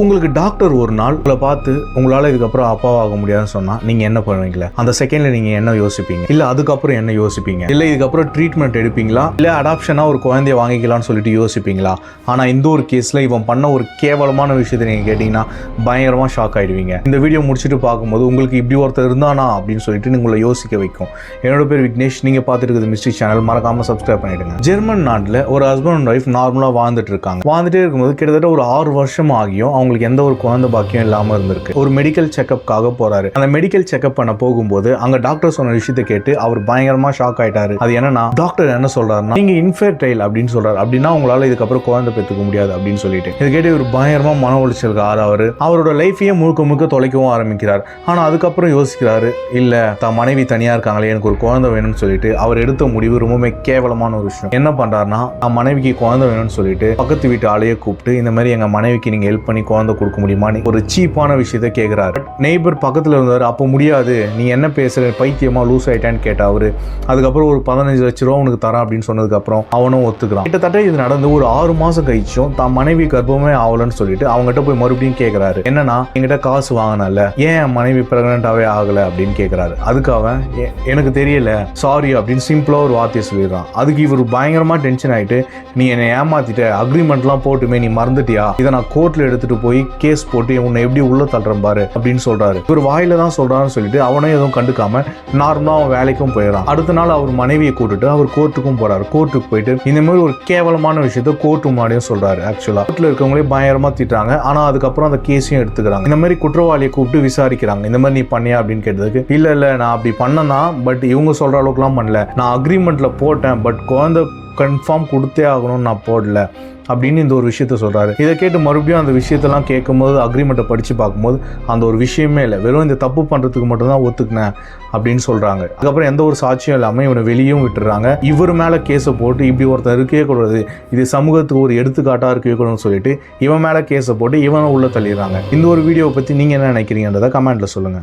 உங்களுக்கு டாக்டர் ஒரு நாள் உங்களை பார்த்து உங்களால் இதுக்கப்புறம் அப்பாவாக முடியாதுன்னு சொன்னால் நீங்கள் என்ன பண்ணுவீங்களா? அந்த செகண்டில் நீங்கள் என்ன யோசிப்பீங்க? இல்லை அதுக்கப்புறம் என்ன யோசிப்பீங்க? இல்லை இதுக்கப்புறம் ட்ரீட்மெண்ட் எடுப்பீங்களா? இல்லை அடாப்ஷனாக ஒரு குழந்தைய வாங்கிக்கலாம்னு சொல்லிட்டு யோசிப்பீங்களா? ஆனால் இந்த ஒரு கேஸில் இவன் பண்ண ஒரு கேவலமான விஷயத்தை நீங்கள் கேட்டிங்கன்னா பயங்கரமாக ஷாக் ஆகிடுவீங்க. இந்த வீடியோ முடிச்சுட்டு பார்க்கும்போது உங்களுக்கு இப்படி ஒருத்தர் இருந்தானா அப்படின்னு சொல்லிட்டு உங்களை யோசிக்க வைக்கும். என்னோட பேர் விக்னேஷ், நீங்கள் பார்த்துட்டு இருக்குது மிஸ்ட்ரி சேனல். மறக்காமல் சப்ஸ்கிரைப் பண்ணிவிடுங்க. ஜெர்மன் நாட்டில் ஒரு ஹஸ்பண்ட் அண்ட் ஒய்ஃப் நார்மலாக வாழ்ந்துட்டு இருக்காங்க. வாழ்ந்துட்டே இருக்கும்போது கிட்டத்தட்ட ஒரு 6 வருஷம் ஆகியும் அவங்களுக்கு எந்த ஒரு குழந்தை பாக்கியம் இல்லாமல் இருந்திருக்கு. ஒரு மெடிக்கல் செக்அப்காக போறாரு. அந்த மெடிக்கல் செக்அப் பண்ண போகும்போது அங்க டாக்டர் சொன்ன விஷயத்தை கேட்டு அவர் பயங்கரமா ஷாக் ஆயிட்டாரு. அது என்னன்னா, டாக்டர் என்ன சொல்றாருன்னா, நீங்க இன்ஃபெர்டைல் அப்படின்னு சொல்றாரு. அப்படின்னா உங்களால இதுக்கப்புறம் குழந்தை பெற்றுக்க முடியாது அப்படின்னு சொல்லிட்டு இது கேட்டு ஒரு பயங்கரமா மன உளைச்சலுக்கு ஆறாரு. அவரோட லைஃபையே முழுக்க தொலைக்கவும் ஆரம்பிக்கிறார். ஆனா அதுக்கப்புறம் யோசிக்கிறாரு, இல்ல தான் மனைவி தனியா இருக்காங்களே, எனக்கு ஒரு குழந்தை வேணும்னு சொல்லிட்டு அவர் எடுத்த முடிவு ரொம்பவே கேவலமான ஒரு விஷயம். என்ன பண்றாருன்னா, தான் மனைவிக்கு குழந்தை வேணும்னு சொல்லிட்டு பக்கத்து வீட்டு ஆளையே கூப்பிட்டு இந்த மாதிரி எங்க மனைவிக்கு நீங்க ஹெல்ப் பண்ணி குழந்தை கொடுக்க முடியுமான்னு ஒரு சீப்பான விஷயத்தை கேட்கிறாரு. நெய்பர் பக்கத்துல இருந்தாரு. அப்போ முடியாது, நீ என்ன பேசுற, பைத்தியமா லூஸ் ஆயிட்டான்னு கேட்டா அவரு. அதுக்கப்புறம் ஒரு 15 லட்சம் ரூபா உனக்கு தரான் அப்படின்னு சொன்னதுக்கு அப்புறம் அவனும் ஒத்துக்கிறான். கிட்டத்தட்ட இது நடந்து ஒரு 6 மாசம் கழிச்சும் தான் மனைவி கர்ப்பமே ஆகலன்னு சொல்லிட்டு அவங்ககிட்ட போய் மறுபடியும் கேட்கிறாரு, என்னன்னா என்கிட்ட காசு வாங்கினல, ஏன் மனைவி பிரெக்னென்ட்டாவே ஆகல அப்படின்னு கேட்கிறாரு. அதுக்கு அவன் எனக்கு தெரியல, சாரி அப்படின்னு சிம்பிளா ஒரு வார்த்தையை சொல்லிடுறான். அதுக்கு இவர் பயங்கரமா டென்ஷன் ஆயிட்டு, நீ என்னை ஏமாத்திட்ட, அக்ரிமெண்ட்லாம் போட்டுமே நீ மறந்துட்டியா, இதை நான் கோர்ட்ல எடுத்துட்டு போய் கேஸ் போட்டு உன்னை எப்படி உள்ள தள்ளுறேன் பாரு அப்படின்னு சொல்றாரு. இவர் வாயில தான் சொல்றான்னு சொல்லிட்டு அவனே எதுவும் கண்டுக்காம நார்மலா அவன் வேலைக்கும் போயிடறான். அடுத்த நாள் அவர் மனைவியை கூட்டிட்டு அவர் கோர்ட்டுக்கும் போறாரு. கோர்ட்டுக்கு போயிட்டு இந்த மாதிரி ஒரு கேவலமான விஷயத்த கோர்ட்டு முன்னாடியும் சொல்றாரு. ஆக்சுவலா கோர்ட்ல இருக்கவங்களே பயங்கரமா திட்டுறாங்க. ஆனா அதுக்கப்புறம் அந்த கேஸையும் எடுத்துக்கிறாங்க. இந்த மாதிரி குற்றவாளியை கூப்பிட்டு விசாரிக்கிறாங்க. இந்த மாதிரி நீ பண்ணியா அப்படின்னு கேட்டதுக்கு, இல்ல நான் அப்படி பண்ணனா, பட் இவங்க சொல்ற அளவுக்கு எல்லாம் பண்ணல, நான் அக்ரிமெண்ட்ல போட்டேன், பட் குழந்தை கன்ஃபார்ம் கொடுத்தே ஆகணும்னு நான் போடல அப்படின்னு இந்த ஒரு விஷயத்த சொல்றாரு. இதை கேட்டு மறுபடியும் அந்த விஷயத்தெல்லாம் கேட்கும்போது அக்ரிமெண்ட்டை படிச்சு பார்க்கும்போது அந்த ஒரு விஷயமே இல்லை, வெறும் இந்த தப்பு பண்றதுக்கு மட்டும்தான் ஒத்துக்கினேன் அப்படின்னு சொல்றாங்க. அதுக்கப்புறம் எந்த ஒரு சாட்சியும் இல்லாமல் இவனை வெளியும் விட்டுறாங்க. இவர் மேல கேஸை போட்டு இப்படி ஒருத்தர் இருக்கவே கூடாது, இது சமூகத்துக்கு ஒரு எடுத்துக்காட்டா இருக்கவே கூடாதுன்னு சொல்லிட்டு இவன் மேல கேஸை போட்டு இவனை உள்ள தள்ளிடுறாங்க. இந்த ஒரு வீடியோவை பத்தி நீங்க என்ன நினைக்கிறீங்கன்றதை கமெண்ட்ல சொல்லுங்க.